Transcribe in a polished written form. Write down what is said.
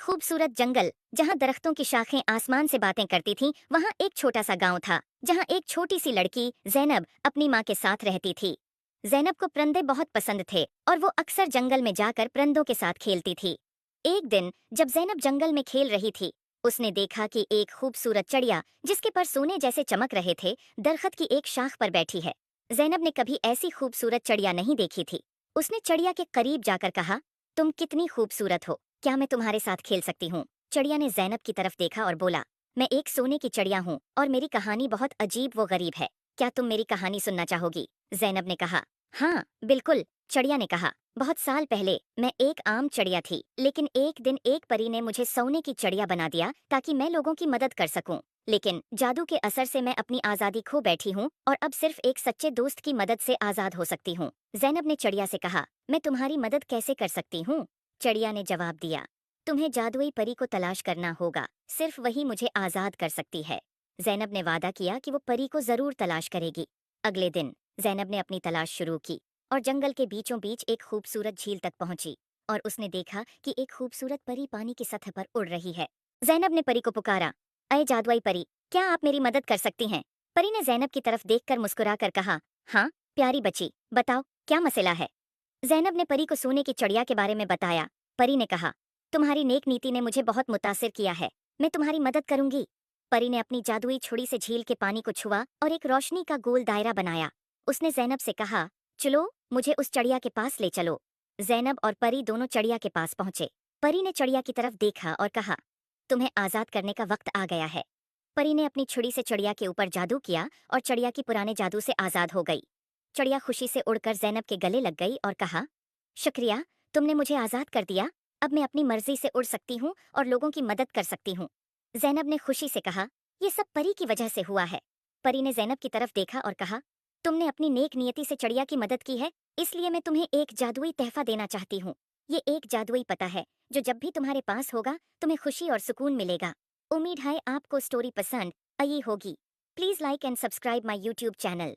खूबसूरत जंगल जहाँ दरख्तों की शाखें आसमान से बातें करती थीं, वहाँ एक छोटा सा गांव था जहाँ एक छोटी सी लड़की जैनब अपनी माँ के साथ रहती थी। जैनब को परिंदे बहुत पसंद थे और वो अक्सर जंगल में जाकर परिंदों के साथ खेलती थी। एक दिन जब जैनब जंगल में खेल रही थी, उसने देखा कि एक खूबसूरत चिड़िया जिसके पर सोने जैसे चमक रहे थे, दरख्त की एक शाख पर बैठी है। जैनब ने कभी ऐसी खूबसूरत चिड़िया नहीं देखी थी। उसने चिड़िया के करीब जाकर कहा, तुम कितनी खूबसूरत हो, क्या मैं तुम्हारे साथ खेल सकती हूँ? चिड़िया ने जैनब की तरफ देखा और बोला, मैं एक सोने की चिड़िया हूँ और मेरी कहानी बहुत अजीब व गरीब है। क्या तुम मेरी कहानी सुनना चाहोगी? जैनब ने कहा, हाँ बिल्कुल। चिड़िया ने कहा, बहुत साल पहले मैं एक आम चिड़िया थी, लेकिन एक दिन एक परी ने मुझे सोने की चिड़िया बना दिया ताकि मैं लोगों की मदद कर सकूं। लेकिन जादू के असर से मैं अपनी आजादी खो बैठी हूँ और अब सिर्फ एक सच्चे दोस्त की मदद से आजाद हो सकती हूँ। जैनब ने चिड़िया से कहा, मैं तुम्हारी मदद कैसे कर सकती हूँ? चिड़िया ने जवाब दिया, तुम्हें जादुई परी को तलाश करना होगा, सिर्फ वही मुझे आजाद कर सकती है। जैनब ने वादा किया कि वो परी को जरूर तलाश करेगी। अगले दिन जैनब ने अपनी तलाश शुरू की और जंगल के बीचों बीच एक खूबसूरत झील तक पहुंची और उसने देखा कि एक खूबसूरत परी पानी की सतह पर उड़ रही है। जैनब ने परी को पुकारा, अय जादुई परी, क्या आप मेरी मदद कर सकती हैं? परी ने जैनब की तरफ देखकर मुस्कुराकर कहा, हाँ प्यारी बच्ची, बताओ क्या मसला है? जैनब ने परी को सोने की चिड़िया के बारे में बताया। परी ने कहा, तुम्हारी नेक नीति ने मुझे बहुत मुतासिर किया है, मैं तुम्हारी मदद करूंगी। परी ने अपनी जादुई छुरी से झील के पानी को छुआ और एक रोशनी का गोल दायरा बनाया। उसने जैनब से कहा, चलो मुझे उस चिड़िया के पास ले चलो। जैनब और परी दोनों चिड़िया के पास पहुंचे। परी ने चिड़िया की तरफ देखा और कहा, तुम्हें आजाद करने का वक्त आ गया है। परी ने अपनी छुरी से चिड़िया के ऊपर जादू किया और चिड़िया की पुराने जादू से आजाद हो गई। चिड़िया खुशी से उड़कर जैनब के गले लग गई और कहा, शुक्रिया, तुमने मुझे आजाद कर दिया। अब मैं अपनी मर्जी से उड़ सकती हूँ और लोगों की मदद कर सकती हूँ। जैनब ने खुशी से कहा, यह सब परी की वजह से हुआ है। परी ने जैनब की तरफ देखा और कहा, तुमने अपनी नेक नियति से चिड़िया की मदद की है, इसलिए मैं तुम्हें एक जादुई तहफा देना चाहती हूँ। ये एक जादुई पता है जो जब भी तुम्हारे पास होगा तुम्हें खुशी और सुकून मिलेगा। उम्मीद है आपको स्टोरी पसंद आई होगी। Please like and subscribe my YouTube channel.